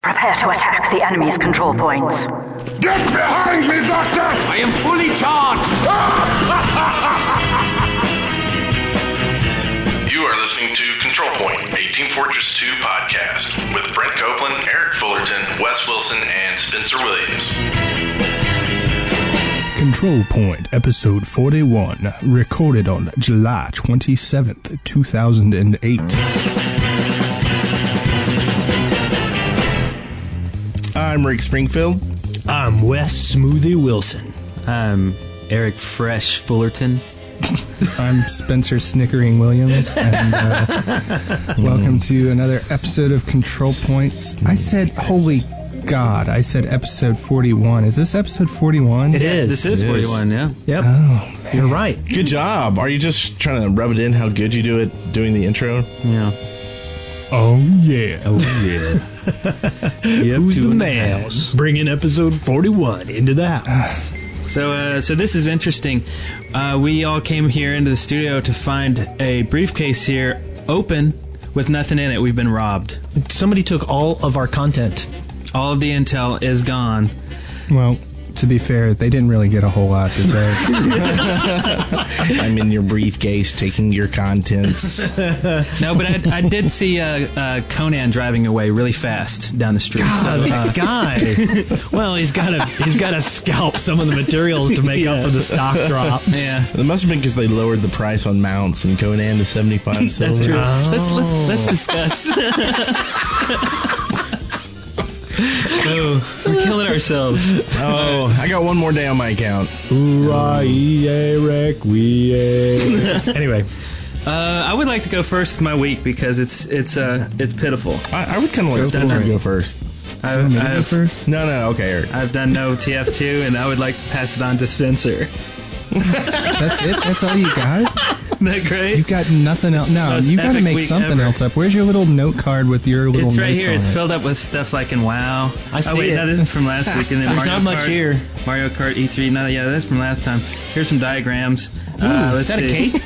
Prepare to attack the enemy's control points. Get behind me, Doctor! I am fully charged! You are listening to Control Point, a Team Fortress 2 podcast with Brent Copeland, Eric Fullerton, Wes Wilson, and Spencer Williams. Control Point, episode 41, recorded on July 27th, 2008. I'm Rick Springfield. I'm Wes Smoothie Wilson. I'm Eric Fresh Fullerton. I'm Spencer Snickering Williams, and welcome to another episode of Control Point. I said, holy God, I said episode 41. Is this episode 41? It is. This is 41, yeah. Yep. Oh, You're right. Good job. Are you just trying to rub it in how good you do it doing the intro? Yeah. oh yeah. Oh, yeah. Yep, Who's the 2.5 man hours. bringing episode 41 into the house? So this is interesting. We all came here into the studio to find a briefcase here open with nothing in it. We've been robbed. Somebody took all of our content. All of the intel is gone. Well, to be fair, they didn't really get a whole lot, did they? I'm in your briefcase taking your contents. No, but I did see Conan driving away really fast down the street. God, that guy. Well, he's got to scalp some of the materials to make up for the stock drop. Yeah, It must have been because they lowered the price on mounts and Conan to 75 silver. that's true. Let's discuss. Oh, we're killing ourselves. Oh, I got one more day on my account. Anyway, I would like to go first with my week because it's pitiful. I would kind of like Spencer to go first. I've No, okay, Eric. I've done no TF2, and I would like to pass it on to Spencer. That's it? That's all you got? Isn't that great? You've got nothing else? No, most you've got to epic make week something ever. else up. Where's your little note card with your little It's notes right here. on It's it? filled up with stuff like in WoW. I see wait, it. no, this is from last week. And then There's Mario not much Kart, here. Mario Kart E3. No, yeah, that's from last time. Here's some diagrams. is that a cake?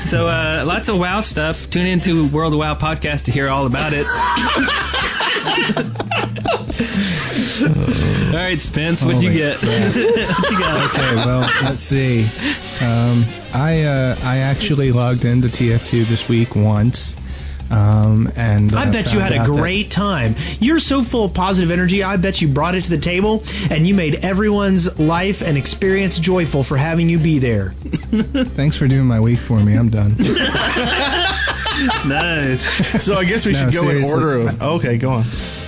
So lots of WoW stuff. Tune into World of WoW podcast to hear all about it. All right, Spence, what'd you get? What you got? Okay, well, let's see. I actually logged into TF2 this week once. And I bet you had a great time. You're so full of positive energy. I bet you brought it to the table and you made everyone's life and experience joyful for having you be there. Thanks for doing my week for me. I'm done. Nice. So I guess we No, should go in seriously. order of... Okay, go on.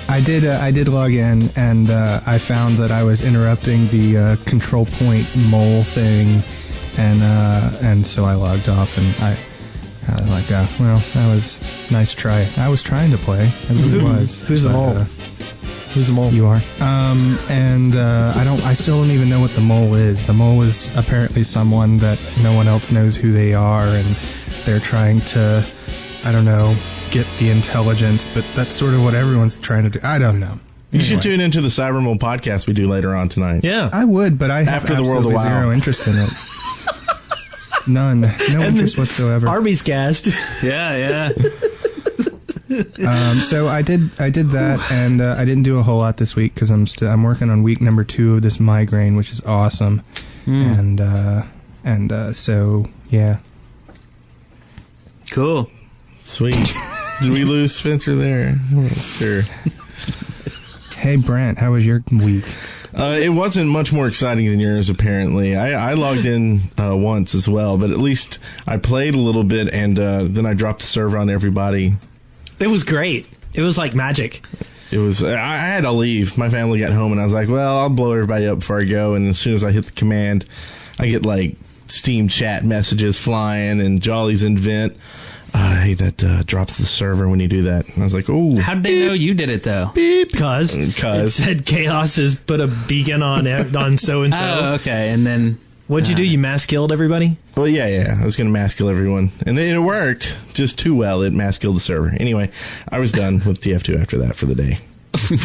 I did log in, and I found that I was interrupting the control point mole thing, and so I logged off, and I was like, well, that was a nice try. I was trying to play. I really was. Who's the But, mole? Who's the mole? You are. I still don't even know what the mole is. The mole is apparently someone that no one else knows who they are, and they're trying to, I don't know, get the intelligence, but that's sort of what everyone's trying to do. I don't know. You should tune into the Cybermole podcast we do later on tonight. Yeah. I would, but I have After the World of absolutely WoW. zero interest in it. None. No interest whatsoever. Arby's cast. Yeah. So I did that, and I didn't do a whole lot this week because I'm working on week number 2 of this migraine, which is awesome. And so yeah. Cool. Sweet. Did we lose Spencer there? Sure. Hey Brent, how was your week? It wasn't much more exciting than yours, apparently. I logged in once as well, but at least I played a little bit, and then I dropped the server on everybody. It was great. It was like magic. It was. I had to leave. My family got home, and I was like, well, I'll blow everybody up before I go. And as soon as I hit the command, I get like Steam chat messages flying and Jolly's invent. Hey, that drops the server when you do that. And I was like, oh. How did they know you did it, though? Because it said Chaos has put a beacon on so-and-so. Oh, okay. And then... What'd you do? You mass killed everybody? Well, yeah. I was going to mass kill everyone. And it worked just too well. It mass killed the server. Anyway, I was done with TF2 after that for the day.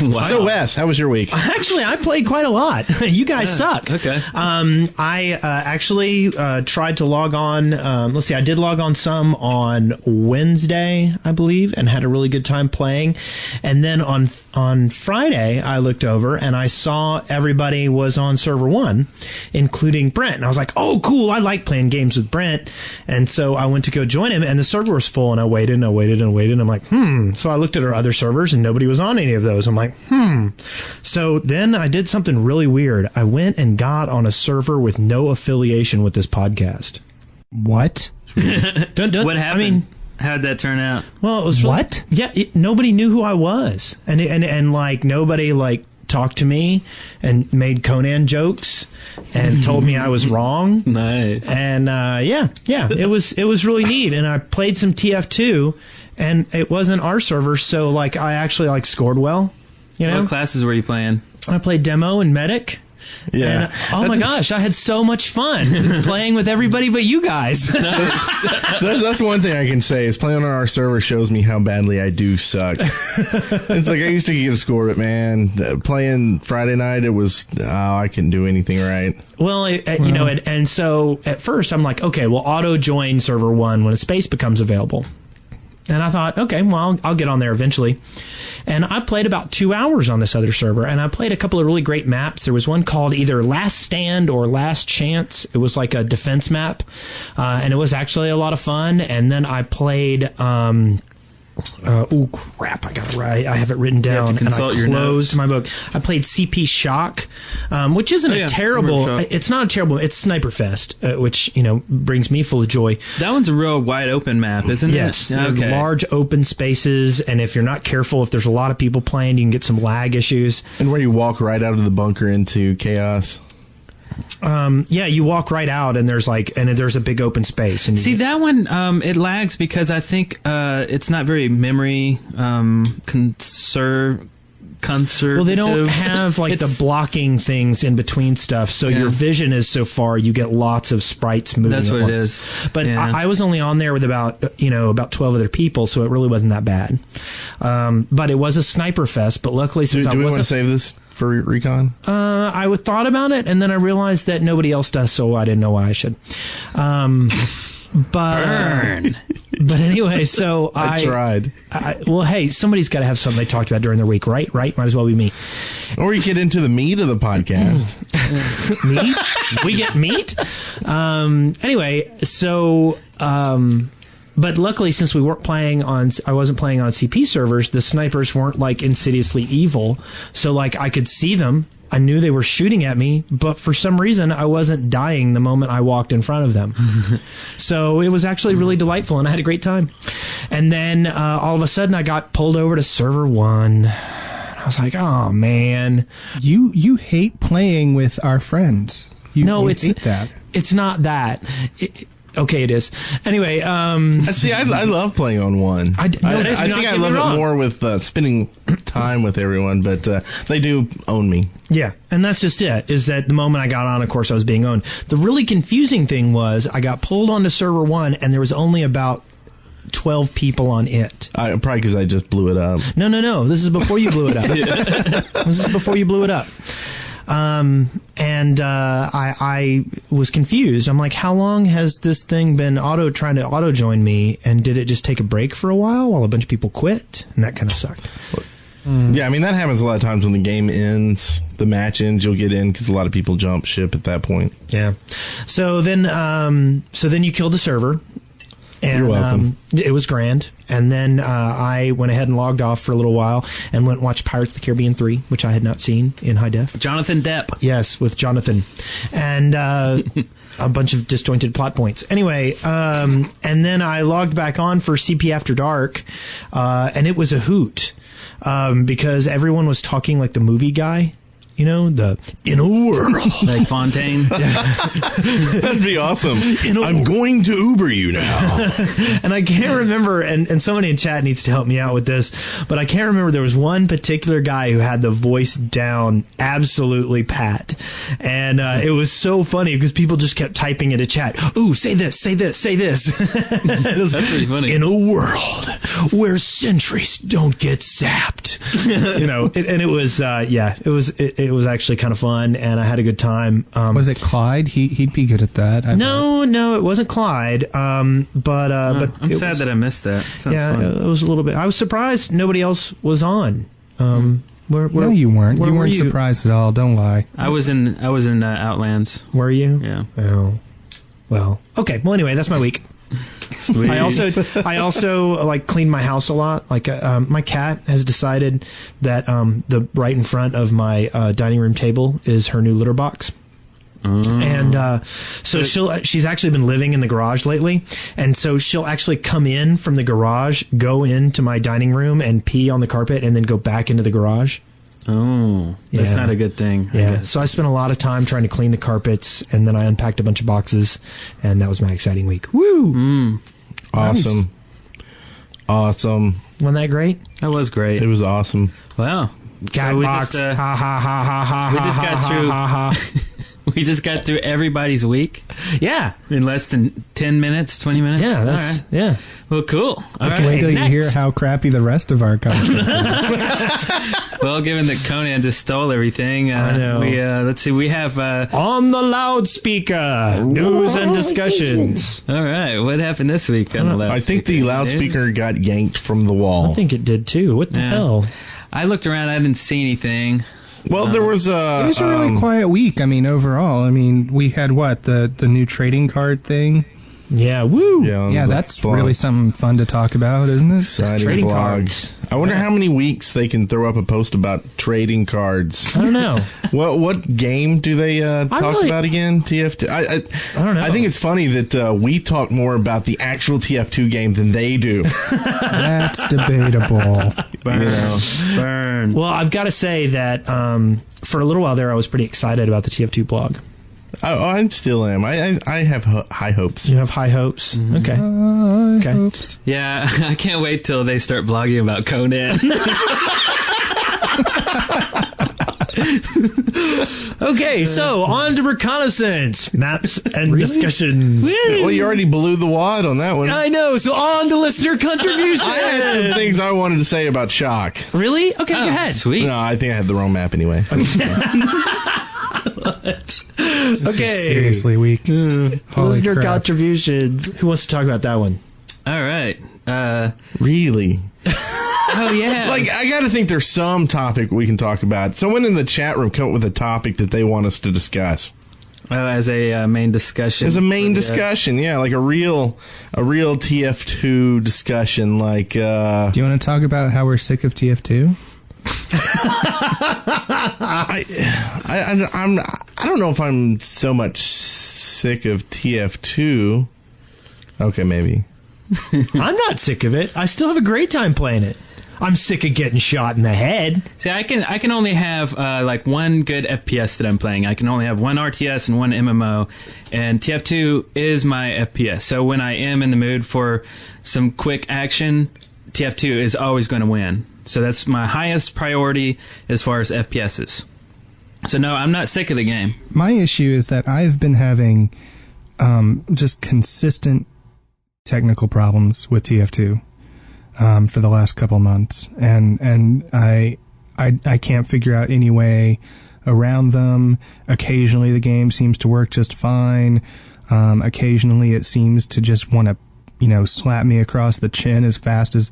Wow. So, Wes, how was your week? Actually, I played quite a lot. You guys suck. Okay. I actually tried to log on. Let's see, I did log on some on Wednesday, I believe, and had a really good time playing. And then on Friday, I looked over and I saw everybody was on server 1, including Brent. And I was like, oh, cool. I like playing games with Brent. And so I went to go join him, and the server was full, and I waited and I waited and waited. And I'm like, So I looked at our other servers, and nobody was on any of those. I'm like, So then I did something really weird. I went and got on a server with no affiliation with this podcast. What? What happened? I mean, how'd that turn out? Well, it was what? Yeah, nobody knew who I was, and like nobody like talked to me and made Conan jokes and told me I was wrong. Nice. And it was really neat. And I played some TF2, and it wasn't our server, so like I actually like scored well. You know, what classes were you playing? I played demo and medic. Yeah. And, oh my gosh, I had so much fun playing with everybody but you guys. That's one thing I can say is playing on our server shows me how badly I do suck. It's like I used to get a score, but man, playing Friday night, it was, I couldn't do anything right. Well, and so at first I'm like, okay, well, auto join server 1 when a space becomes available. And I thought, okay, well, I'll get on there eventually. And I played about 2 hours on this other server, and I played a couple of really great maps. There was one called either Last Stand or Last Chance. It was like a defense map, and it was actually a lot of fun. And then I played... oh crap! I got it right. I have it written down, and I closed my book. I played CP Shock, which isn't a terrible. It's not a terrible. It's Sniper Fest, which brings me full of joy. That one's a real wide open map, isn't it? Yes, okay. Large open spaces, and if you're not careful, if there's a lot of people playing, you can get some lag issues. And where you walk right out of the bunker into chaos. You walk right out, and there's a big open space. And see that one, it lags because I think it's not very memory conservative. Well, they don't have like the blocking things in between stuff, so your vision is so far. You get lots of sprites moving. That's what it is. But I was only on there with about 12 other people, so it really wasn't that bad. But it was a Sniper Fest. But luckily, since do we want to save this for recon? I thought about it, and then I realized that nobody else does, so I didn't know why I should. Burn. But anyway, so I tried. Well, hey, somebody's got to have something they talked about during their week, right? Might as well be me. Or you get into the meat of the podcast. Meat? We get meat? Anyway, so... but luckily, since I wasn't playing on CP servers, the snipers weren't like insidiously evil. So like I could see them. I knew they were shooting at me, but for some reason I wasn't dying the moment I walked in front of them. So it was actually really delightful, and I had a great time. And then all of a sudden I got pulled over to server 1. I was like, oh man. You hate playing with our friends. You hate that. It's not that. Okay, it is. Anyway, see, I love playing on 1. I think I love it more with spending time with everyone, but they do own me. Yeah, and that's just it, is that the moment I got on, of course, I was being owned. The really confusing thing was I got pulled onto server 1, and there was only about 12 people on it. Probably because I just blew it up. No. This is before you blew it up. This is before you blew it up. I was confused. I'm like, how long has this thing been trying to auto join me? And did it just take a break for a while a bunch of people quit? And that kind of sucked. Yeah, I mean, that happens a lot of times when the game ends, the match ends, you'll get in because a lot of people jump ship at that point. Yeah. So then you killed the server. And, you're welcome. It was grand. And then I went ahead and logged off for a little while and went and watched Pirates of the Caribbean 3, which I had not seen in high def. Jonathan Depp. Yes, with Jonathan. And a bunch of disjointed plot points. Anyway, and then I logged back on for CP After Dark, and it was a hoot because everyone was talking like the movie guy. the in a world. Like Fontaine. That'd be awesome. I'm going to Uber you now. And I can't remember, and somebody in chat needs to help me out with this, but I can't remember. There was one particular guy who had the voice down absolutely pat. And it was so funny because people just kept typing into chat, ooh, say this, say this, say this. That's pretty funny. In a world where sentries don't get zapped. And it was, it was actually kind of fun, and I had a good time. Was it Clyde? He'd be good at that. No, it wasn't Clyde. But I'm sad that I missed that. Sounds fun. It was a little bit. I was surprised nobody else was on. No, you weren't. You weren't you? Surprised at all. Don't lie. I was in Outlands. Were you? Yeah. Oh. Well. Okay. Well, anyway, that's my week. Sweet. I also like clean my house a lot. Like my cat has decided that the right in front of my dining room table is her new litter box. And so she's actually been living in the garage lately, and so she'll actually come in from the garage, go into my dining room and pee on the carpet, and then go back into the garage. Oh, that's not a good thing. Yeah. So I spent a lot of time trying to clean the carpets, and then I unpacked a bunch of boxes, and that was my exciting week. Woo! Awesome. Nice. Awesome. Wasn't that great? That was great. It was awesome. Wow. Cat So we box. just, Ha ha ha ha ha. we just ha, got ha, through- Ha, ha. We just got through everybody's week Yeah. in less than 10 minutes, 20 minutes. Yeah. All That's right. yeah. Well, cool. All right. Wait till you hear next. how crappy the rest of our content is. Well, given that Conan just stole everything, I know. let's see. We have. On the loudspeaker, news and discussions. All right. What happened this week on the loudspeaker? I think the loudspeaker News? got yanked from the wall. I think it did too. What the Yeah. hell? I looked around. I didn't see anything. Well, there was a. It was a really quiet week. I mean, overall. I mean, we had the new trading card thing. Yeah. Woo. Yeah, that's really something fun to talk about, isn't it? exciting Trading blogs. cards. I wonder how many weeks they can throw up a post about trading cards. I don't know. What game do they talk really- about again? TF2. I don't know. I think it's funny that we talk more about the actual TF2 game than they do. That's debatable. Burn. Well, I've got to say that for a little while there, I was pretty excited about the TF2 blog. I still am. I have high hopes. You have high hopes. Okay. Okay. Yeah, I can't wait till they start blogging about Conan. Okay, so on to reconnaissance, maps, and discussion. Well, you already blew the wad on that one. I know, so on to listener contribution. I had some things I wanted to say about Shock. Really? Okay, go ahead. Sweet. No, I think I had the wrong map anyway. Okay. Seriously weak. Holy Listener crap. contributions. Who wants to talk about that one? All right. Really? Oh, yeah. Like, I gotta think there's some topic we can talk about. Someone in the chat room come up with a topic that they want us to discuss. As a main discussion. As a main discussion, yeah, like a real TF2 discussion. Like, Do you want to talk about how we're sick of TF2? I don't know if I'm so much sick of TF2. Okay, maybe. I'm not sick of it. I still have a great time playing it. I'm sick of getting shot in the head. See, I can only have like one good FPS that I'm playing. I can only have one RTS and one MMO, and TF2 is my FPS. So when I am in the mood for some quick action, TF2 is always going to win. So that's my highest priority as far as FPSs. So no, I'm not sick of the game. My issue is that I've been having just consistent technical problems with TF2 for the last couple months, and I can't figure out any way around them. Occasionally the game seems to work just fine. Occasionally it seems to just want to slap me across the chin as fast as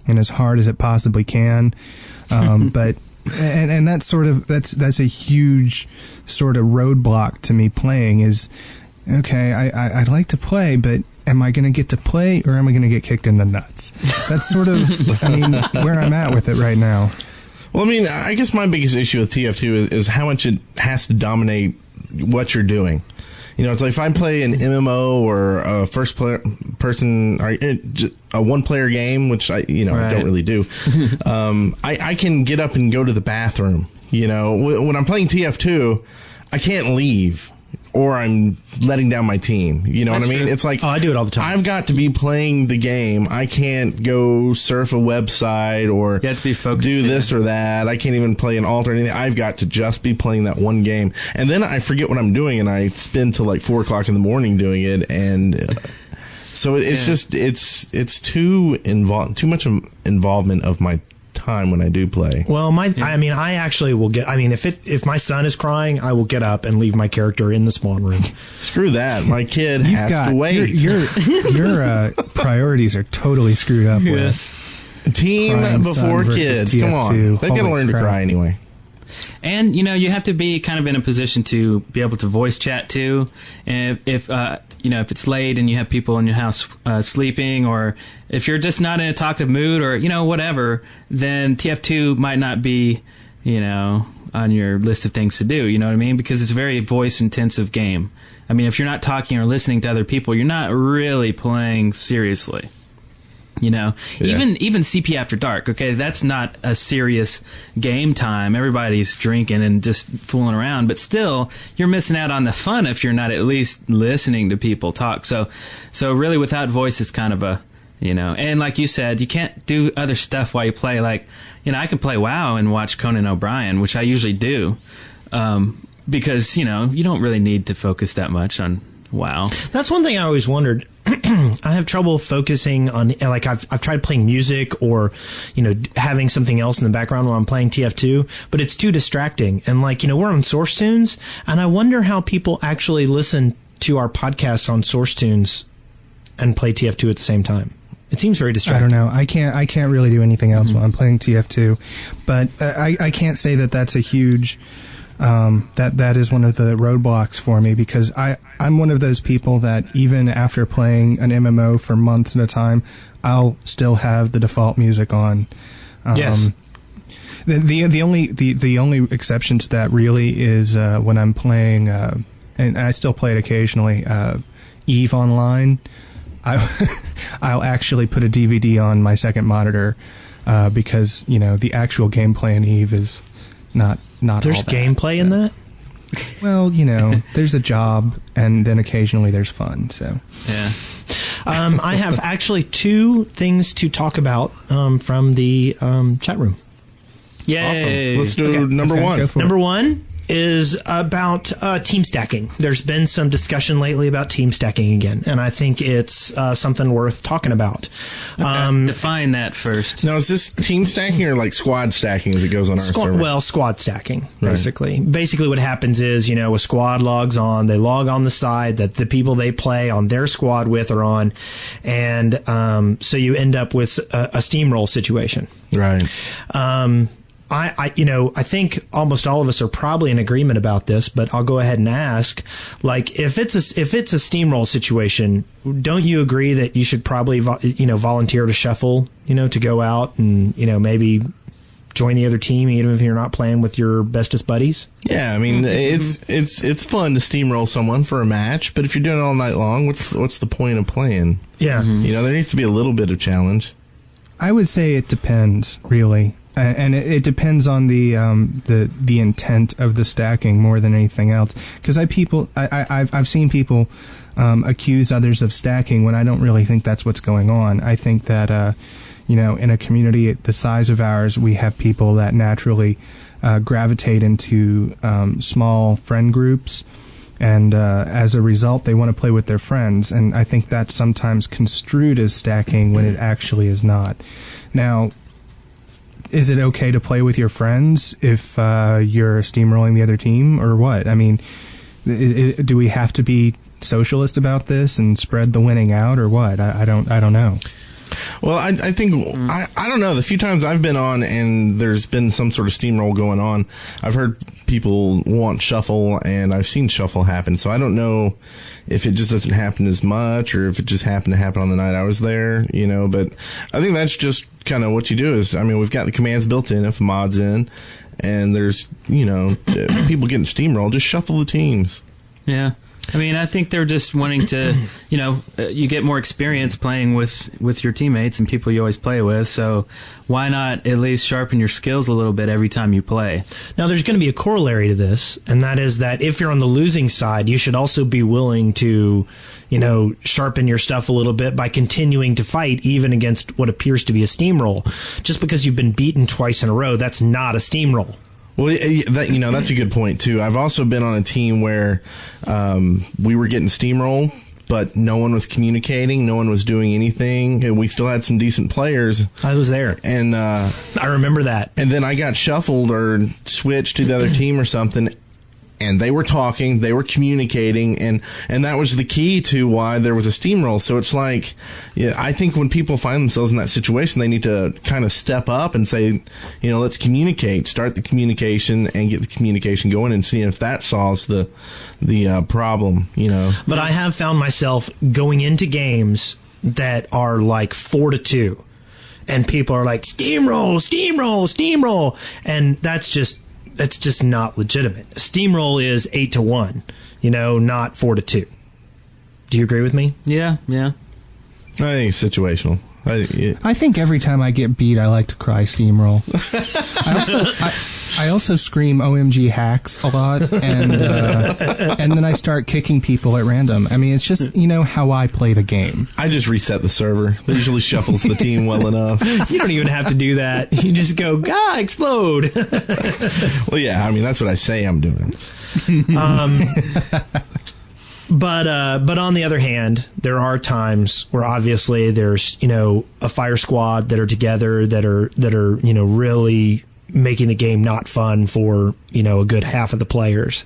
and as hard as it possibly can. But and that's sort of that's a huge sort of roadblock to me playing. Is okay, I'd like to play, but am I going to get to play, or am I going to get kicked in the nuts? That's sort of, where I'm at with it right now. Well, I guess my biggest issue with TF2 is how much it has to dominate what you're doing. It's like if I play an MMO or a person or a one-player game, which I don't really do. I can get up and go to the bathroom You know, when I'm playing TF2, I can't leave, or I'm letting down my team. You know what I mean? True. It's like, I do it all the time. I've got to be playing the game. I can't go surf a website or You have to be focused, do yeah. this or that. I can't even play an alt or anything. I've got to just be playing that one game. And then I forget what I'm doing, and I spend till like 4 o'clock in the morning doing it. And so it's just, it's too much involvement of my time when I do play. Well, I actually will get. I mean, if my son is crying, I will get up and leave my character in the spawn room. Screw that. My kid has to wait. Your priorities are totally screwed up with Team crying son before versus kids. TF2. Come on. They've got to Holy learn to crap. cry anyway. And, you know, you have to be kind of in a position to be able to voice chat too. And if it's late and you have people in your house sleeping, or if you're just not in a talkative mood, or, you know, whatever, then TF2 might not be, you know, on your list of things to do. You know what I mean? Because it's a very voice-intensive game. I mean, if you're not talking or listening to other people, you're not really playing seriously. You know, Yeah. even CP After Dark, okay, that's not a serious game time. Everybody's drinking and just fooling around, but still, you're missing out on the fun if you're not at least listening to people talk. So really, without voice, it's kind of a, you know, and like you said, you can't do other stuff while you play. Like, you know, I can play WoW and watch Conan O'Brien, which I usually do, because, you know, you don't really need to focus that much on WoW. That's one thing I always wondered. I have trouble focusing on, like, I've tried playing music or, you know, having something else in the background while I'm playing TF2, but it's too distracting. And, like, you know, we're on Source Tunes, and I wonder how people actually listen to our podcasts on Source Tunes and play TF2 at the same time. It seems very I distracting. don't know. I can't really do anything else while I'm playing TF2, but I can't say that that's a huge. That is one of the roadblocks for me, because I'm one of those people that even after playing an MMO for months at a time, I'll still have the default music on. Yes. The only exception to that really is when I'm playing, and I still play it occasionally, EVE Online. I'll actually put a DVD on my second monitor because, you know, the actual gameplay in EVE is not There's all that, gameplay in that? Well, you know, there's a job, and then occasionally there's fun. So Yeah. I have actually 2 things to talk about from the chat room. Yay. Awesome. Let's do number Okay, one. go for it. Number 1 is about team stacking. There's been some discussion lately about team stacking again, and I think it's something worth talking about. Define that first. Now, is this team stacking or like squad stacking as it goes on our server? Squad stacking, basically. Basically what happens is, you know, a squad logs on, they log on the side that the people they play on their squad with are on, and so you end up with a steamroll situation. Right. I think almost all of us are probably in agreement about this, but I'll go ahead and ask, like, if it's a steamroll situation, don't you agree that you should probably, volunteer to shuffle, you know, to go out and, you know, maybe join the other team, even if you're not playing with your bestest buddies? Yeah, I mean, it's fun to steamroll someone for a match, but if you're doing it all night long, what's the point of playing? Yeah. You know, there needs to be a little bit of challenge. I would say it depends, really. And it depends on the intent of the stacking more than anything else. Because I've seen people accuse others of stacking when I don't really think that's what's going on. I think that in a community the size of ours, we have people that naturally gravitate into small friend groups, and as a result, they want to play with their friends. And I think that's sometimes construed as stacking when it actually is not. Now, is it okay to play with your friends if you're steamrolling the other team, or what? I mean, do we have to be socialist about this and spread the winning out, or what? I don't know. Well, I think I don't know. The few times I've been on and there's been some sort of steamroll going on, I've heard people want shuffle, and I've seen shuffle happen. So I don't know if it just doesn't happen as much, or if it just happened to happen on the night I was there. You know, but I think that's just kind of what you do. Is, I mean, we've got the commands built in. If a mod's in, and there's, you know, people getting steamrolled, just shuffle the teams. Yeah. I mean, I think they're just wanting to, you get more experience playing with your teammates and people you always play with. So why not at least sharpen your skills a little bit every time you play? Now, there's going to be a corollary to this, and that is that if you're on the losing side, you should also be willing to, sharpen your stuff a little bit by continuing to fight even against what appears to be a steamroll. Just because you've been beaten twice in a row, that's not a steamroll. Well, that's a good point, too. I've also been on a team where we were getting steamroll, but no one was communicating. No one was doing anything. And we still had some decent players. I was there. And I remember that. And then I got shuffled or switched to the other team or something. And they were talking, they were communicating, and that was the key to why there was a steamroll. So it's like, I think when people find themselves in that situation, they need to kind of step up and say, let's communicate, start the communication and get the communication going and see if that solves the problem, But I have found myself going into games that are like 4-2, and people are like, steamroll, steamroll, steamroll, and that's just not legitimate. Steamroll is 8-1, not 4-2. Do you agree with me? Yeah. I think it's situational. I think every time I get beat, I like to cry steamroll. I also scream OMG hacks a lot, and then I start kicking people at random. I mean, it's just, how I play the game. I just reset the server. That usually shuffles the team well enough. You don't even have to do that. You just go, explode. Well, yeah, I mean, that's what I say I'm doing. But on the other hand, there are times where obviously there's, a fire squad that are together that are, really making the game not fun for, a good half of the players.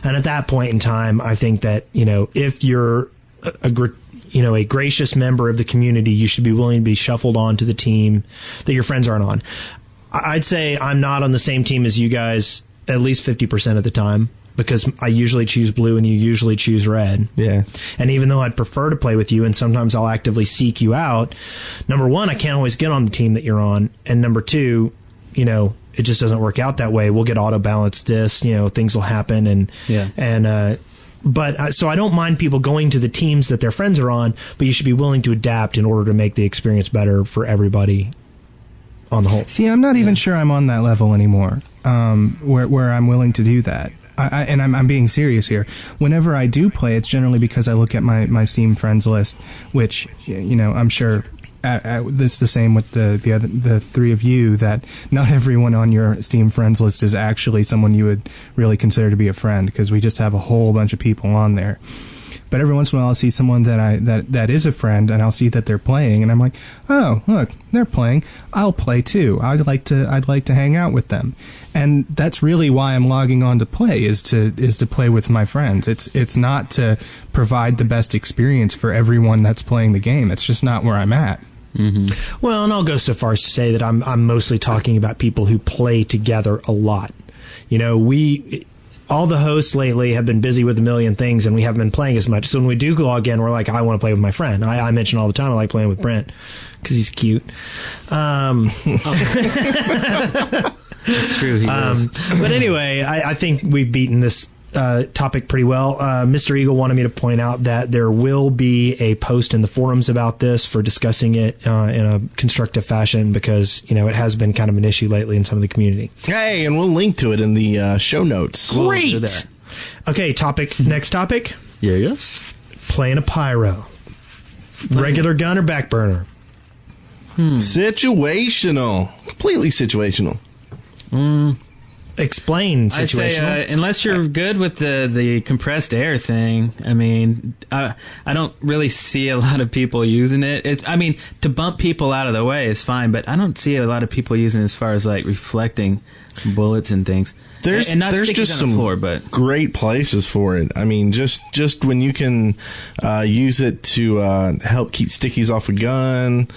And at that point in time, I think that, if you're a gracious member of the community, you should be willing to be shuffled onto the team that your friends aren't on. I'd say I'm not on the same team as you guys at least 50% of the time, because I usually choose blue and you usually choose red. Yeah. And even though I'd prefer to play with you and sometimes I'll actively seek you out, number one, I can't always get on the team that you're on. And number two, it just doesn't work out that way. We'll get auto balanced this, things will happen. So I don't mind people going to the teams that their friends are on, but you should be willing to adapt in order to make the experience better for everybody on the whole. See, I'm not even sure I'm on that level anymore, where I'm willing to do that. I'm being serious here. Whenever I do play, it's generally because I look at my Steam friends list, which, I'm sure it's the same with the three of you, that not everyone on your Steam friends list is actually someone you would really consider to be a friend, because we just have a whole bunch of people on there. But every once in a while, I'll see someone that is a friend, and I'll see that they're playing, and I'm like, oh, look, they're playing. I'll play too. I'd like to hang out with them, and that's really why I'm logging on to play is to play with my friends. It's not to provide the best experience for everyone that's playing the game. It's just not where I'm at. Mm-hmm. Well, and I'll go so far as to say that I'm mostly talking about people who play together a lot. All the hosts lately have been busy with a million things, and we haven't been playing as much. So when we do log in, we're like, I want to play with my friend. I mention all the time I like playing with Brent because he's cute. It's true, he is. But anyway, I think we've beaten this topic pretty well. Mr. Eagle wanted me to point out that there will be a post in the forums about this for discussing it in a constructive fashion, because it has been kind of an issue lately in some of the community. Hey, and we'll link to it in the show notes. Great. Okay, next topic. Yes. Playing a pyro. Regular gun or back burner? Situational. Completely situational. Explain situational. I say, unless you're good with the compressed air thing, I mean, I don't really see a lot of people using it. I mean, to bump people out of the way is fine, but I don't see a lot of people using it as far as like reflecting bullets and things. There's just some great places for it. I mean, just when you can use it to help keep stickies off a gun,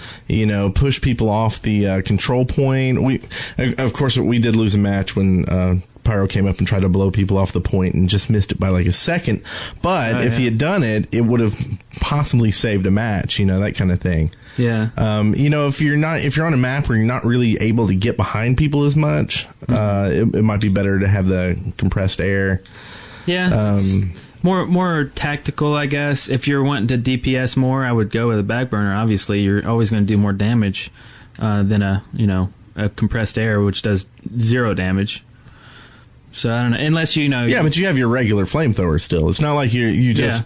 push people off the control point. Of course, we did lose a match when Pyro came up and tried to blow people off the point and just missed it by like a second. But if he had done it, it would have possibly saved a match, that kind of thing. Yeah. If you're on a map where you're not really able to get behind people as much, it might be better to have the compressed air. Yeah. more tactical, I guess. If you're wanting to DPS more, I would go with a back burner. Obviously, you're always going to do more damage than a compressed air, which does 0 damage. So I don't know, unless Yeah, but you have your regular flamethrower still. It's not like you just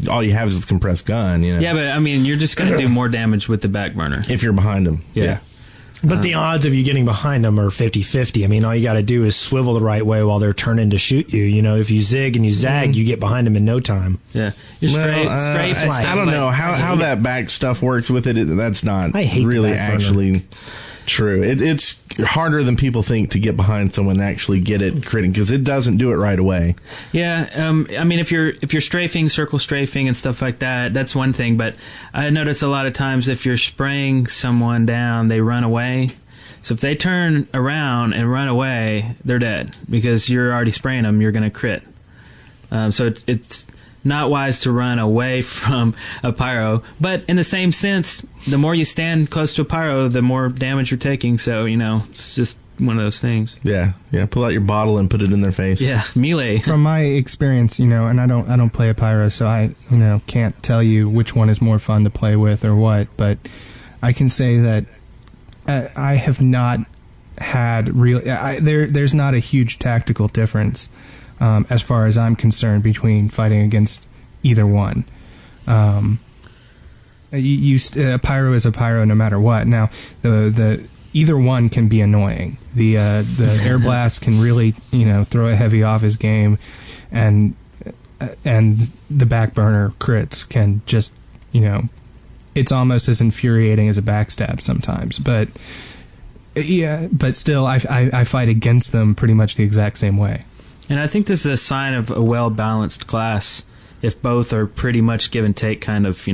all you have is the compressed gun. Yeah, but I mean, you're just going to do more damage with the back burner if you're behind them. Yeah. But the odds of you getting behind them are 50-50. I mean, all you got to do is swivel the right way while they're turning to shoot you. If you zig and you zag, you get behind them in no time. Yeah. You're strafe I don't know how that back stuff works with it. That's not really actually true. It's harder than people think to get behind someone and actually get it critting, because it doesn't do it right away. Yeah, I mean, if you're strafing, circle strafing, and stuff like that, that's one thing. But I notice a lot of times if you're spraying someone down, they run away. So if they turn around and run away, they're dead because you're already spraying them. You're going to crit. So it's not wise to run away from a pyro, but in the same sense, the more you stand close to a pyro, the more damage you're taking. So it's just one of those things. Yeah. Pull out your bottle and put it in their face. Yeah, melee. From my experience, and I don't play a pyro, so I can't tell you which one is more fun to play with or what. But I can say that I have not had there's not a huge tactical difference. As far as I'm concerned, between fighting against either one. A pyro is a pyro no matter what. Now, the either one can be annoying. The air blast can really throw a heavy off his game, and the back burner crits can just it's almost as infuriating as a backstab sometimes. But but still, I fight against them pretty much the exact same way. And I think this is a sign of a well-balanced class if both are pretty much give and take, kind of,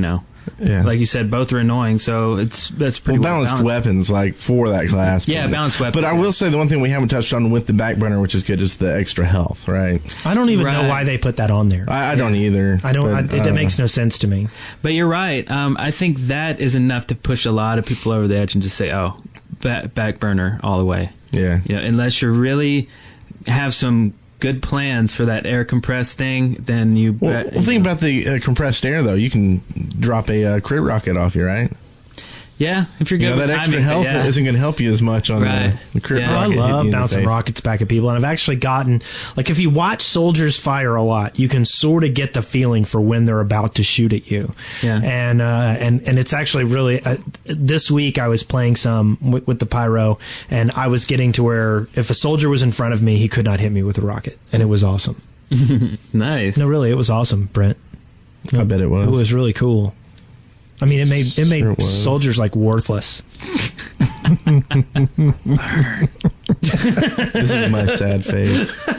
like you said, both are annoying, so that's pretty balanced weapons, like, for that class. Yeah, balanced weapons. But I will say the one thing we haven't touched on with the back burner, which is good, is the extra health, right? I don't even know why they put that on there. I don't either. It makes no sense to me. But you're right. I think that is enough to push a lot of people over the edge and just say, oh, back burner all the way. Yeah. Unless you really have some good plans for that air compressed thing, then you... Well, think about the compressed air, though. You can drop a crit rocket off you, right? Yeah, if you're good with that extra timing, health isn't going to help you as much on the crit rocket. I love bouncing rockets back at people, and I've actually gotten, like, if you watch soldiers fire a lot, you can sort of get the feeling for when they're about to shoot at you. Yeah. And it's actually really this week I was playing some with the pyro, and I was getting to where if a soldier was in front of me, he could not hit me with a rocket, and it was awesome. Nice. No, really, it was awesome, Brent. I bet it was. It was really cool. I mean, it made soldiers like worthless. This is my sad face.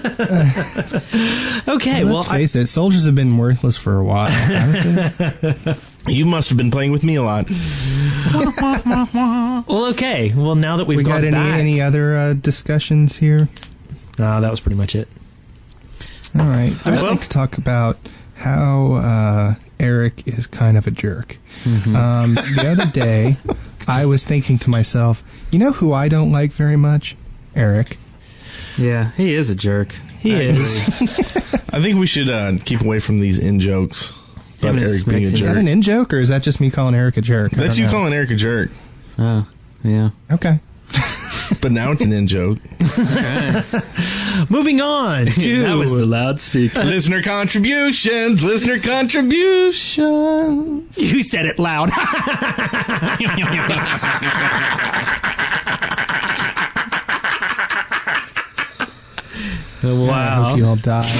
Okay, well, let's face it, soldiers have been worthless for a while. You must have been playing with me a lot. Well, okay. Well, now that we've got any other discussions here? That was pretty much it. All right. I'd like to talk about how Eric is kind of a jerk. Mm-hmm. The other day, I was thinking to myself, you know who I don't like very much? Eric. Yeah, he is a jerk. He is. I think we should keep away from these in-jokes about Eric being a jerk. Is that an in-joke, or is that just me calling Eric a jerk? That's you calling Eric a jerk. Oh, yeah. Okay. But now it's an in-joke. Moving on to... That was the loudspeaker. Listener contributions. You said it loud. Wow. I hope you all die.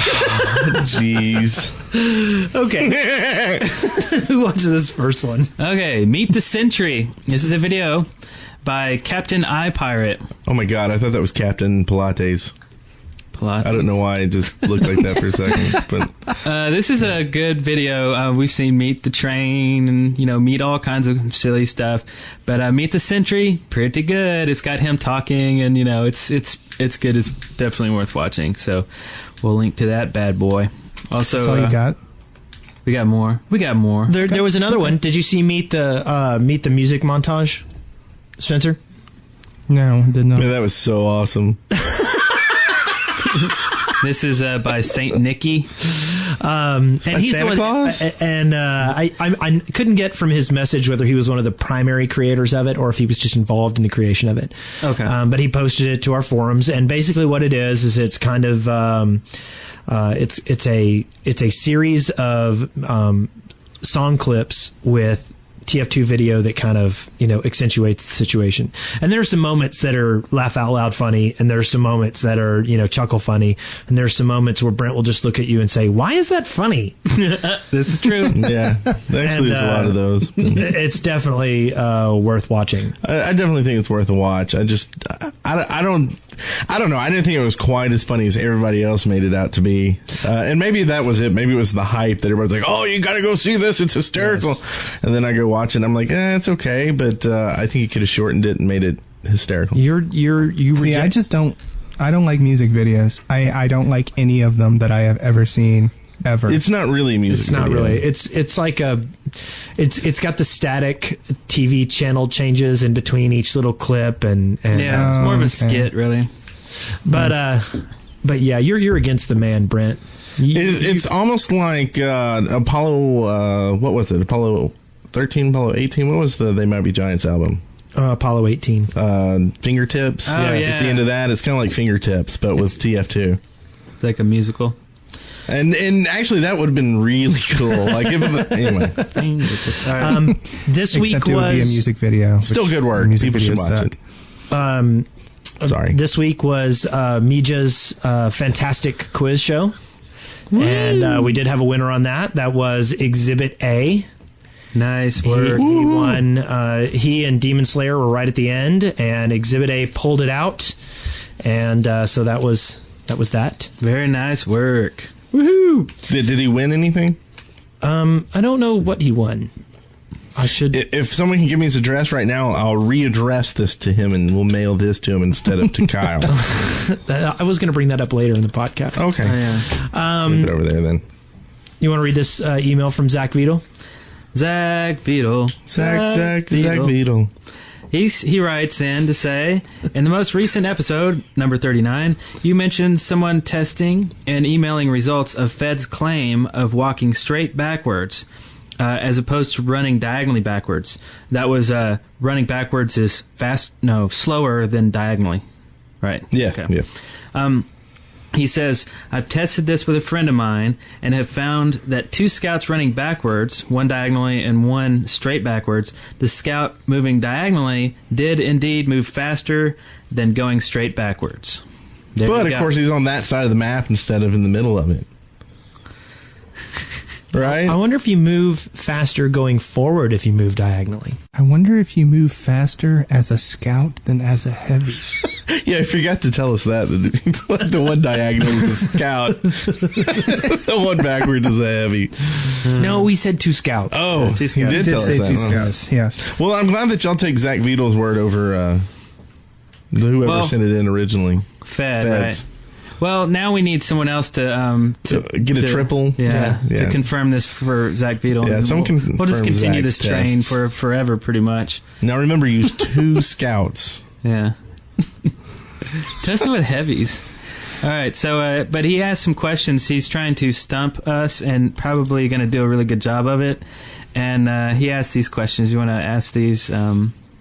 Jeez. Okay. Who watches this first one? Okay, Meet the Sentry. This is a video by Captain iPirate. Oh my god, I thought that was Captain Pilates. I don't know why it just looked like that for a second. But this is a good video. We've seen Meet the Train and, Meet all kinds of silly stuff. But Meet the Sentry, pretty good. It's got him talking and, it's good. It's definitely worth watching. So we'll link to that bad boy. Also, that's all you got? We got more. There was another one. Did you see Meet the Music Montage, Spencer? No, did not. Man, that was so awesome. This is by Saint Nicky. And he's Santa the one, Claus? and I couldn't get from his message whether he was one of the primary creators of it or if he was just involved in the creation of it. Okay. But he posted it to our forums, and basically what it is it's kind of it's a series of song clips with TF2 video that kind of, accentuates the situation. And there's some moments that are laugh out loud funny, and there's some moments that are, chuckle funny, and there's some moments where Brent will just look at you and say, "Why is that funny?" This is true. Yeah, actually, there's a lot of those. It's definitely worth watching. I definitely think it's worth a watch. I don't know. I didn't think it was quite as funny as everybody else made it out to be. And maybe that was it. Maybe it was the hype that everybody's like, "Oh, you got to go see this. It's hysterical." Yes. And then I go watch it. And I'm like, it's okay. But I think he could have shortened it and made it hysterical. See, I don't like music videos. I don't like any of them that I have ever seen. Ever. It's not really a music It's not video. really. It's like it's got the static TV channel changes in between each little clip and yeah, it's more of a skit, really. But yeah, you're against the man, Brent. It's almost like Apollo. What was it? Apollo 13, Apollo 18. What was the They Might Be Giants album? Apollo 18. Fingertips. Oh, yeah. At the end of that, it's kind of like Fingertips, but with TF2. It's like a musical. And actually, that would have been really cool. Like anyway. This week Except it would be a music video. Still good work. Music People should videos watch suck. Sorry. This week was Mija's fantastic quiz show. Woo! And we did have a winner on that. That was Exhibit A. Nice work. He won. He and Demon Slayer were right at the end, and Exhibit A pulled it out. And so that was that. Very nice work. Woohoo! Did he win anything? I don't know what he won. I should. If someone can give me his address right now, I'll readdress this to him and we'll mail this to him instead of to Kyle. I was going to bring that up later in the podcast. Okay. Leave it over there then. You want to read this email from Zach Vital? Zach Vital. Zach Vital. He writes in to say, in the most recent episode, number 39, you mentioned someone testing and emailing results of Fed's claim of walking straight backwards as opposed to running diagonally backwards. That was running backwards is slower than diagonally. Right. Yeah. Okay. Yeah. He says, I've tested this with a friend of mine and have found that two scouts running backwards, one diagonally and one straight backwards, the scout moving diagonally did indeed move faster than going straight backwards. But, of course, he's on that side of the map instead of in the middle of it. Right? I wonder if you move faster going forward if you move diagonally. I wonder if you move faster as a scout than as a heavy. Yeah, I forgot to tell us that. The one diagonal is a scout. The one backwards is a heavy. No, we said two scouts. Oh, two he scouts. did tell us say that. two huh? scouts. Yes. Well, I'm glad that y'all take Zach Vital's word over whoever sent it in originally. Feds. Right. Feds. Well, now we need someone else to get a triple. Yeah, to confirm this for Zach Vital. Yeah, someone can. We'll just continue Zach's this train tests. for forever, pretty much. Now remember, use two scouts. Yeah. Testing with heavies. All right, so but he has some questions. He's trying to stump us and probably going to do a really good job of it. And he asked these questions. You want to ask these?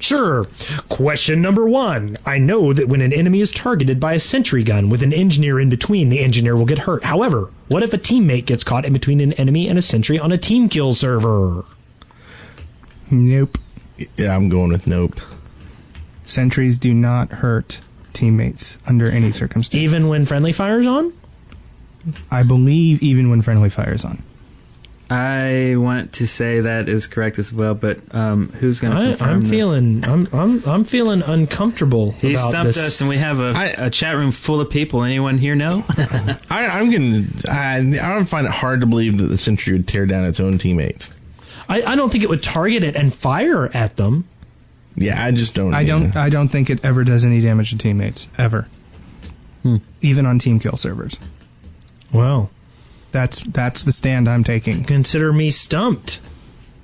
Sure. Question number 1. I know that when an enemy is targeted by a sentry gun with an engineer in between, the engineer will get hurt. However, what if a teammate gets caught in between an enemy and a sentry on a team kill server? Nope. Yeah, I'm going with nope. Sentries do not hurt teammates under any circumstance. Even when friendly fire's on? I believe even when friendly fire's on. I want to say that is correct as well, but who's going to confirm this? I'm feeling uncomfortable. He about stumped this. us, and we have a chat room full of people. Anyone here know? I would find it hard to believe that the Sentry would tear down its own teammates. I don't think it would target it and fire at them. Yeah, I just don't. I don't think it ever does any damage to teammates ever. Even on team kill servers. Well, that's the stand I'm taking. Consider me stumped.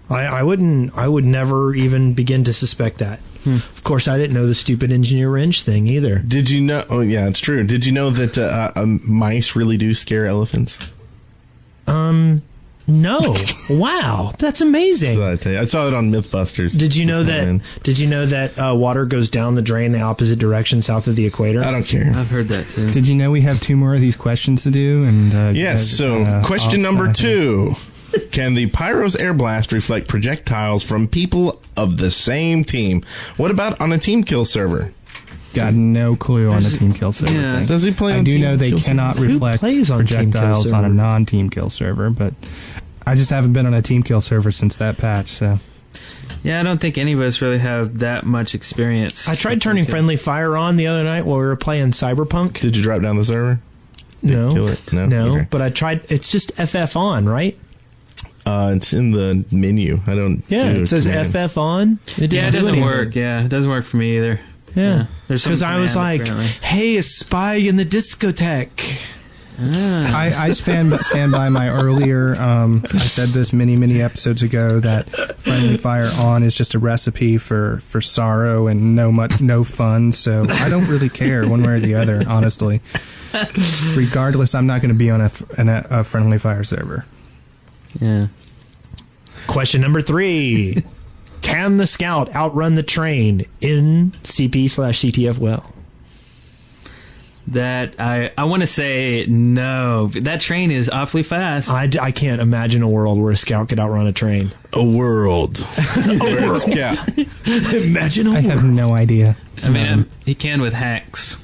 I would never even begin to suspect that. Of course, I didn't know the stupid engineer wrench thing either. Did you know? Oh, yeah, it's true. Did you know that mice really do scare elephants? No. Wow, that's amazing. So I tell you, I saw it on MythBusters. Did you know that water goes down the drain the opposite direction south of the equator? I don't care. I've heard that too. Did you know we have 2 more of these questions to do? And Yes, so question number 2. Can the Pyro's air blast reflect projectiles from people of the same team? What about on a team kill server? Got no clue on the team kill server. Yeah. thing. Does he play I on do team know they kill cannot servers? reflect Who plays on team kill projectiles on a server? non-team kill server, but I just haven't been on a team kill server since that patch, so... Yeah, I don't think any of us really have that much experience. I tried turning friendly fire on the other night while we were playing Cyberpunk. Did you drop down the server? No, kill it? No? Okay. but I tried. It's just FF on, right? It's in the menu. I don't. Yeah, do it says command. FF on. It Yeah, it do doesn't anything. work. Yeah, it doesn't work for me either. Yeah, There's some because I was command, like, apparently. "Hey, a spy in the discotheque." I stand by my earlier, I said this many episodes ago, that friendly fire on is just a recipe for sorrow and no fun, so I don't really care one way or the other, honestly. Regardless, I'm not going to be on a friendly fire server. Yeah. Question number 3: Can the scout outrun the train in CP/CTF well? That I want to say no. That train is awfully fast. I can't imagine a world where a scout could outrun a train. A world. Where a scout. Imagine a I have no idea. I mean, he can with hacks.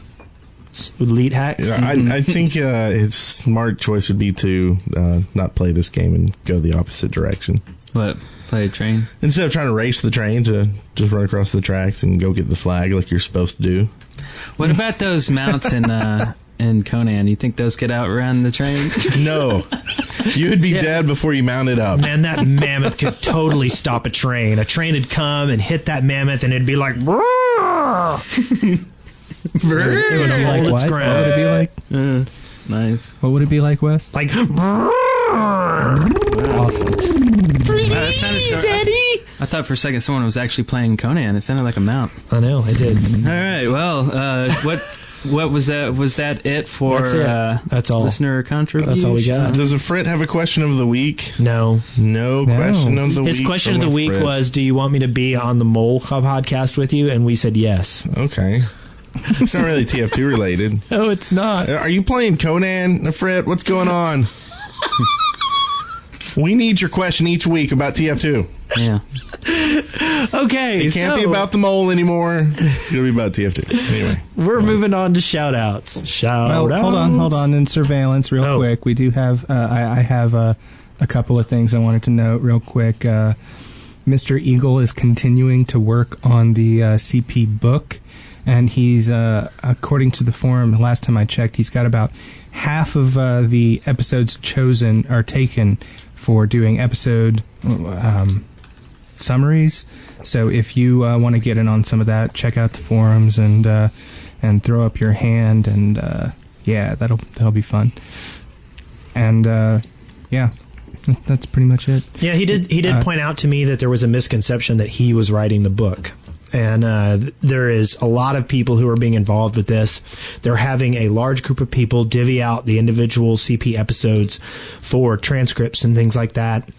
elite hacks. Yeah, I think his smart choice would be to not play this game and go the opposite direction. What? Play a train? Instead of trying to race the train, to just run across the tracks and go get the flag like you're supposed to do. What about those mounts in Conan? You think those could outrun the train? No. You would be dead before you mounted up. Man, that mammoth could totally stop a train. A train would come and hit that mammoth, and it'd be like, "Brrr!" It would Like hold its what? ground. What would it be like? Nice. What would it be like, Wes? Like, "Brrr!" Awesome. That sounded I thought for a second someone was actually playing Conan. It sounded like a mount. I know, I did. All right. Well, what was that? Was that it for That's it. That's all. listener contribution? That's all we got. Does a Frit have a question of the week? No. No question of the week. His question of from the a week Frit. was, do you want me to be on the Mole podcast with you? And we said yes. Okay. It's not really TF2 related. No, it's not. Are you playing Conan, Frit? What's going on? We need your question each week about TF2. Yeah. Okay. It can't be about the mole anymore. It's going to be about TF2. Anyway. We're moving on to shout-outs. Well, hold on. In surveillance, real quick, we do have. I have a couple of things I wanted to note real quick. Mr. Eagle is continuing to work on the CP book, and he's, according to the forum, last time I checked, he's got about half of the episodes chosen or taken for doing episode summaries. So if you want to get in on some of that, check out the forums and throw up your hand, and yeah, that'll be fun. And yeah, that's pretty much it. Yeah, he did point out to me that there was a misconception that he was writing the book. And there is a lot of people who are being involved with this. They're having a large group of people divvy out the individual CP episodes for transcripts and things like that,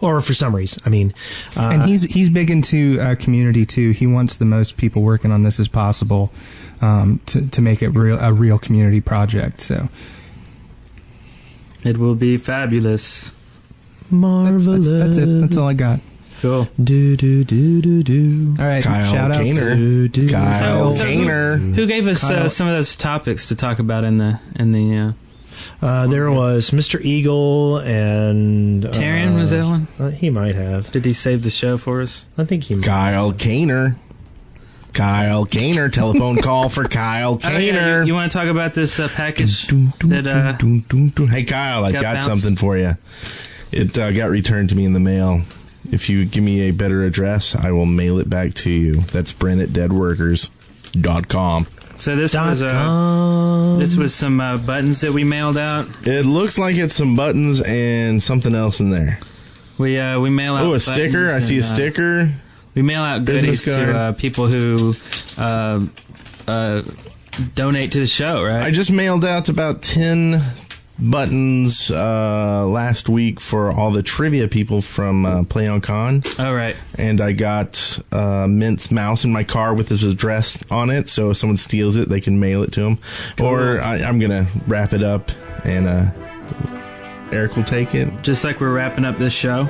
or for summaries. I mean, and he's big into community too. He wants the most people working on this as possible to make it a real community project. So It will be fabulous. marvelous. that's it. That's all I got. Cool. Do do do do do. All right, Kyle shout out. Kainer. Kyle So Kainer. Who gave us Kyle. some of those topics to talk about in the There was Mr. Eagle and Taryn, was that one? He might have. Did he save the show for us? I think he. Kyle Kainer. Kyle Kainer. Telephone call for Kyle Oh, yeah, Kainer. you want to talk about this package that Hey, Kyle, I got got bounced? something for you. It got returned to me in the mail. If you give me a better address, I will mail it back to you. That's Brent at deadworkers.com. So this was some buttons that we mailed out. It looks like it's some buttons and something else in there. We mail out. Oh, a sticker. I buttons see a and, sticker. We mail out Business goodies to card. people who donate to the show. Right. I just mailed out about 10 buttons last week for all the trivia people from Play on Con. All right. And I got Mint's mouse in my car with his address on it, so if someone steals it, they can mail it to him. Cool. Or I'm going to wrap it up, and Eric will take it. Just like we're wrapping up this show.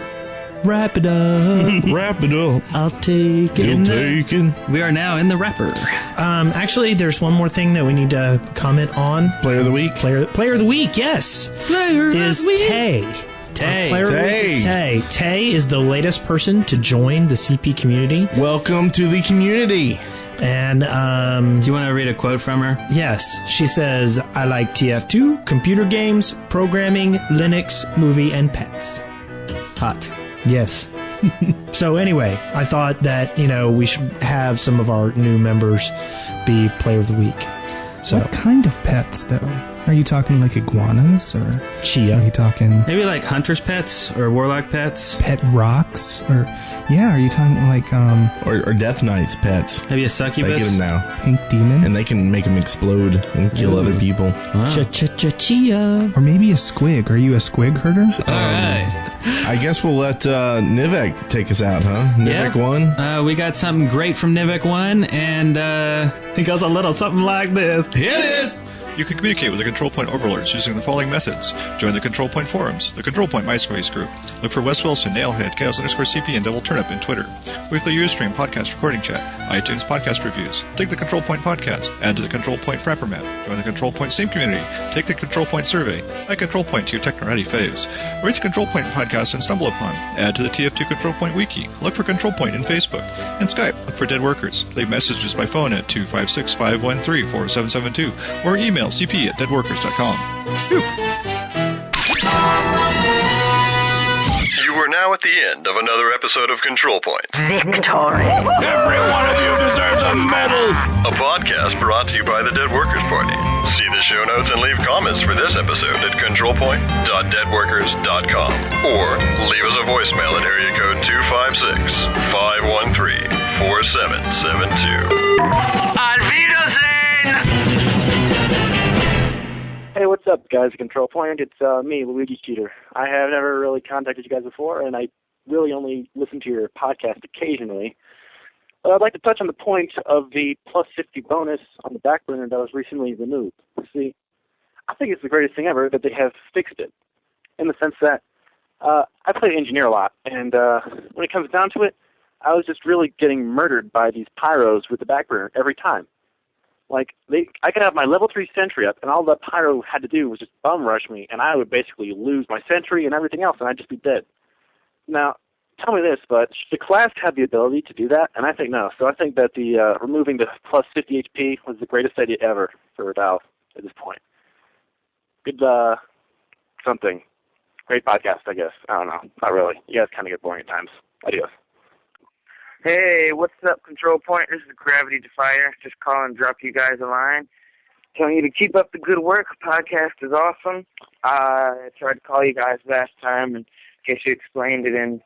Wrap it up. Wrap it up. I'll take it. You'll take it. We are now in the wrapper. Actually, there's one more thing that we need to comment on. Player of the week. Player of the week, yes. Player is of the week. Tay. Tay. Player of the week is Tay. Tay is the latest person to join the CP community. Welcome to the community. And do you want to read a quote from her? Yes. She says, I like TF2, computer games, programming, Linux, movie, and pets. Hot. Yes. So anyway, I thought that, we should have some of our new members be Player of the Week. So, what kind of pets, though? Are you talking like iguanas or chia? Are you talking maybe like hunter's pets or warlock pets? Pet rocks or are you talking like or Death Knight's pets? Maybe a succubus. They get them now. Pink demon, and they can make them explode and kill other people. Wow. Chia. Or maybe a squig. Are you a squig herder? All right. I guess we'll let Nivek take us out, huh? Nivek 1? We got something great from Nivek 1, and he goes a little something like this. Hit it! You can communicate with the Control Point overlords using the following methods. Join the Control Point forums, the Control Point MySpace group. Look for Wes Wilson, Nailhead, Chaos_CP, and Devil Turnip in Twitter. Weekly Ustream podcast recording chat. iTunes podcast reviews. Dig the Control Point podcast. Add to the Control Point Frapper map. Join the Control Point Steam community. Take the Control Point survey. Add Control Point to your Techno-Ready faves. Rate the Control Point podcast and stumble upon. Add to the TF2 Control Point wiki. Look for Control Point in Facebook. And Skype. Look for Dead Workers. Leave messages by phone at 256-513-4772 or email cp@deadworkers.com. You are now at the end of another episode of Control Point. Victory. Every one of you deserves a medal. A podcast brought to you by the Dead Workers Party. See the show notes and leave comments for this episode at controlpoint.deadworkers.com or leave us a voicemail at area code 256-513-4772. Auf Wiedersehen! Hey, what's up, guys? Control Point. It's me, Luigi Cheater. I have never really contacted you guys before, and I really only listen to your podcast occasionally. But I'd like to touch on the point of the plus 50 bonus on the back burner that was recently removed. See, I think it's the greatest thing ever that they have fixed it, in the sense that I play engineer a lot, and when it comes down to it, I was just really getting murdered by these pyros with the back burner every time. Like, I could have my level 3 Sentry up, and all the pyro had to do was just bum rush me, and I would basically lose my Sentry and everything else, and I'd just be dead. Now, tell me this, but should the class have the ability to do that? And I think no. So I think that the removing the plus 50 HP was the greatest idea ever for Valve at this point. Good, something. Great podcast, I guess. I don't know. Not really. You guys kind of get boring at times. Adios. Hey, what's up, Control Point? This is Gravity Defier. Just calling and drop you guys a line. Telling you to keep up the good work. Podcast is awesome. I tried to call you guys last time in case you explained it in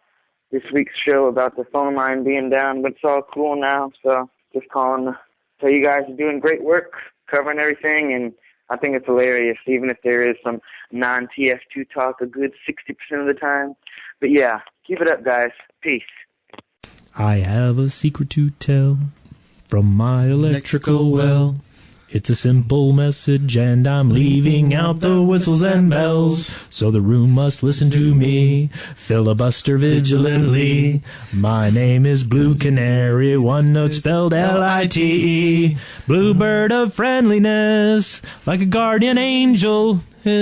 this week's show about the phone line being down, but it's all cool now. So just calling to tell you guys are doing great work, covering everything, and I think it's hilarious, even if there is some non-TF2 talk a good 60% of the time. But yeah, keep it up, guys. Peace. I have a secret to tell from my electrical well. It's a simple message and I'm leaving out the whistles and bells. So the room must listen to me, filibuster vigilantly. My name is Blue Canary, one note spelled L-I-T-E. Bluebird of friendliness, like a guardian angel. Weak.